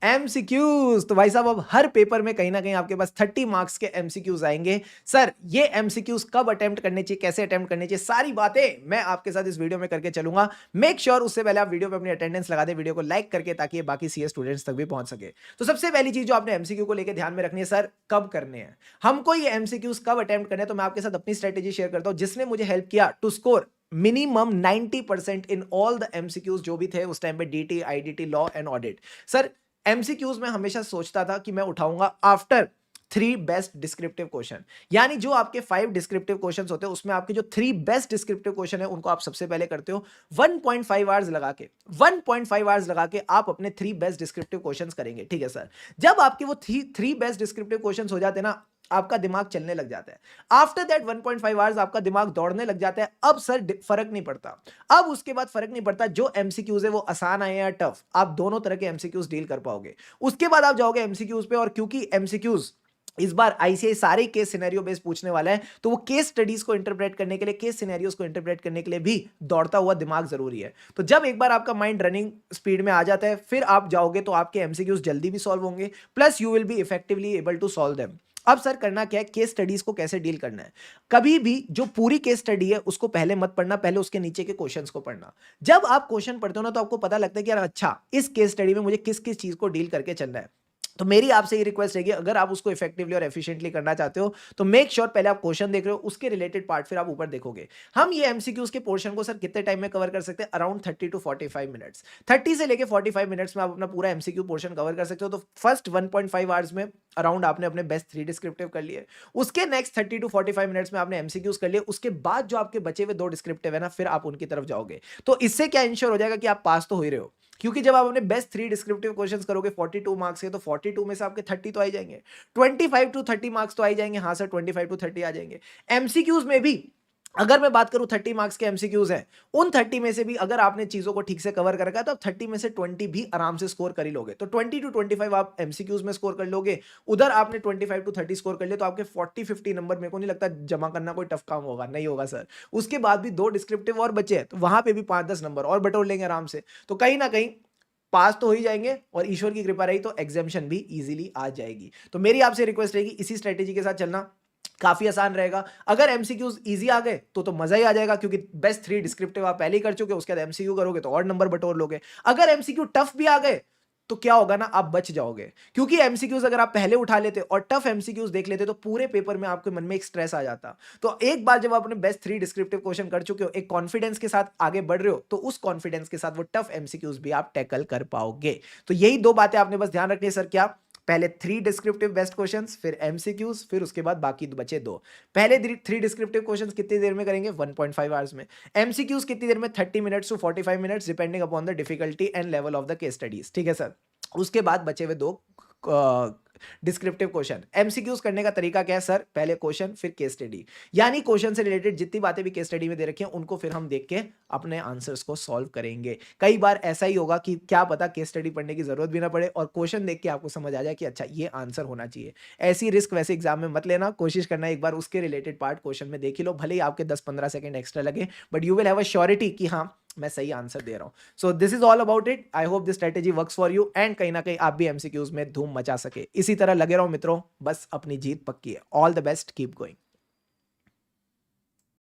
MCQs. तो भाई साहब अब हर पेपर में कहीं ना कहीं आपके पास 30 मार्क्स के एमसीक्यूज आएंगे। सर ये एमसीक्यूज कब अटेम्प्ट करने चाहिए, कैसे अटेम्प्ट करने चाहिए, सारी बातें मैं आपके साथ इस वीडियो में करके चलूंगा। मेक श्योर उससे पहले आप वीडियो पे अपनी अटेंडेंस लगा दे, वीडियो को लाइक करके, ताकि ये बाकी सीए स्टूडेंट्स तक भी पहुंच सके। तो सबसे पहली चीज जो आपने एमसीक्यू को लेकर ध्यान में रखनी है, सर कब करने हैं हमको ये एमसीक्यूज, कब अटेम्प्ट करने हैं। तो मैं आपके साथ अपनी स्ट्रेटेजी शेयर करता हूं जिसने मुझे हेल्प किया to score minimum 90% in all the MCQs जो भी थे उस टाइम पे, DT, IDT, law and audit. Sir MCQs में हमेशा सोचता था कि मैं उठाऊंगा आफ्टर 3 बेस्ट डिस्क्रिप्टिव क्वेश्चन, यानी जो आपके 5 डिस्क्रिप्टिव क्वेश्चंस होते हैं उसमें आपके जो 3 बेस्ट डिस्क्रिप्टिव क्वेश्चन है उनको आप सबसे पहले करते हो। 1.5 आवर्स लगा के, 1.5 आवर्स लगा के आप अपने 3 बेस्ट डिस्क्रिप्टिव क्वेश्चंस करेंगे। ठीक है सर, जब आपके वो 3 बेस्ट डिस्क्रिप्टिव क्वेश्चंस हो जाते हैं ना, आपका दिमाग चलने लग जाता है। आफ्टर दैट 1.5 आवर्स आपका दिमाग दौड़ने लग जाता है। अब सर फर्क नहीं पड़ता, अब उसके बाद फर्क नहीं पड़ता जो एमसीक्यूज है वो आसान आए या टफ, आप दोनों तरह के एमसीक्यूज डील कर पाओगे। उसके बाद आप जाओगे एमसीक्यूज पे, और क्योंकि एमसीक्यूज इस बार आईसीआई सारे केस सिनेरियो बेस्ड पूछने वाला है, तो वो केस स्टडीज को इंटरप्रेट करने के लिए, केस सिनेरियोस को इंटरप्रेट करने के लिए भी दौड़ता हुआ दिमाग जरूरी है। तो जब एक बार आपका माइंड रनिंग स्पीड में आ जाता है, फिर आप जाओगे तो आपके एमसीक्यूज जल्दी भी सॉल्व होंगे, plus you will be effectively able to solve them. अब सर करना क्या है, केस स्टडीज को कैसे डील करना है। कभी भी जो पूरी केस स्टडी है उसको पहले मत पढ़ना, पहले उसके नीचे के क्वेश्चंस को पढ़ना। जब आप क्वेश्चन पढ़ते हो ना, तो आपको पता लगता है कि यार अच्छा, इस केस स्टडी में मुझे किस किस चीज को डील करके चलना है। तो मेरी आपसे ये रिक्वेस्ट रहेगी, अगर आप उसको इफेक्टिवली और एफिशिएंटली करना चाहते हो तो मेक श्योर पहले आप क्वेश्चन देख रहे हो, उसके रिलेटेड पार्ट फिर आप ऊपर देखोगे। हम ये एमसीक्यूज के पोर्शन को सर कितने टाइम में कवर कर सकते हैं, अराउंड 30 टू 45 मिनट्स। 30 से लेके 45 मिनट्स में आप अपना पूरा एमसीक्यू पोर्शन कवर कर सकते हो। तो फर्स्ट 1.5 आवर्स में अराउंड आपने अपने बेस्ट 3 डिस्क्रिप्टिव कर लिए, उसके नेक्स्ट 30 टू 45 मिनट्स में आपने एमसीक्यूज कर लिए, उसके बाद जो आपके बचे हुए 2 डिस्क्रिप्टिव है ना, फिर आप उनकी तरफ जाओगे। तो इससे क्या इंश्योर हो जाएगा कि आप पास तो हो ही रहे हो, क्योंकि जब आप अपने बेस्ट 3 डिस्क्रिप्टिव क्वेश्चंस करोगे 42 मार्क्स के, तो 42 में से आपके 30 तो आ जाएंगे, 25 टू 30 मार्क्स तो आ जाएंगे। हाँ सर, 25 टू 30 आ जाएंगे। एमसीक्यूज में भी अगर मैं बात करूं 30 मार्क्स के एमसीक्यूज हैं, उन 30 में से भी अगर आपने चीजों को ठीक से कवर कर रखा है तो आप 30 में से 20 भी आराम से स्कोर कर ही लोगे। तो 20 टू 25 आप एमसीक्यूज में स्कोर कर लोगे, उधर आपने 25 टू 30 स्कोर कर लिया, तो आपके 40-50 नंबर मेरे को नहीं लगता जमा करना कोई टफ काम होगा, नहीं होगा सर। उसके बाद भी 2 डिस्क्रिप्टिव और बचे हैं, तो वहां पे भी 5-10 नंबर और बटोर लेंगे आराम से। तो कहीं ना कहीं पास तो हो ही जाएंगे, और ईश्वर की कृपा रही तो एग्जामिशन भी इजीली आ जाएगी। तो मेरी आपसे रिक्वेस्ट रहेगी, इसी स्ट्रेटेजी के साथ चलना, काफी आसान रहेगा। अगर एमसीक्यूज इजी आ गए तो मजा ही आ जाएगा, क्योंकि बेस्ट 3 डिस्क्रिप्टिव आप पहले ही कर चुके हो, उसके बाद एमसीक्यू करोगे तो और नंबर बटोर लोगे। अगर एमसीक्यू टफ भी आ गए तो क्या होगा ना, आप बच जाओगे, क्योंकि एमसीक्यूज अगर आप पहले उठा लेते और टफ एमसीक्यूज देख लेते तो पूरे पेपर में आपके मन में एक स्ट्रेस आ जाता। तो एक बार जब आप अपने बेस्ट 3 डिस्क्रिप्टिव क्वेश्चन कर चुके हो, एक कॉन्फिडेंस के साथ आगे बढ़ रहे हो, तो उस कॉन्फिडेंस के साथ वो टफ एमसीक्यूज भी आप टैकल कर पाओगे। तो यही 2 बातें आपने बस ध्यान रखनी है सर। क्या, पहले 3 डिस्क्रिप्टिव बेस्ट क्वेश्चंस, फिर एमसीक्यूज, फिर उसके बाद बाकी बचे 2। पहले 3 डिस्क्रिप्टिव क्वेश्चंस कितनी देर में करेंगे, 1.5 आवर्स में। एमसीक्यूज कितनी देर में, 30 minutes to 45 minutes, depending upon the difficulty and level of the case studies. ठीक है सर। उसके बाद बचे हुए 2 डिस्क्रिप्टिव क्वेश्चन। एमसीक्यूज करने का तरीका क्या है सर, पहले क्वेश्चन फिर केस स्टडी, यानी क्वेश्चन से रिलेटेड जितनी बातें भी केस स्टडी में दे रखी हैं उनको फिर हम देख के अपने आंसर्स को सॉल्व करेंगे। कई बार ऐसा ही होगा कि क्या पता केस स्टडी पढ़ने की जरूरत भी ना पड़े और क्वेश्चन देख के आपको समझ आ जाए कि अच्छा ये आंसर होना चाहिए। ऐसी रिस्क वैसे एग्जाम में मत लेना, कोशिश करना एक बार उसके रिलेटेड पार्ट क्वेश्चन में देख ही लो, भले ही आपके 10-15 सेकंड एक्स्ट्रा लगे, but you will have a surety कि हाँ मैं सही आंसर दे रहा हूं। So this is all about it. I hope this strategy works for you and कहीं ना कहीं आप भी एमसीक्यूज में धूम मचा सके। इसी तरह लगे रहो मित्रों, बस अपनी जीत पक्की है। All the best, keep going.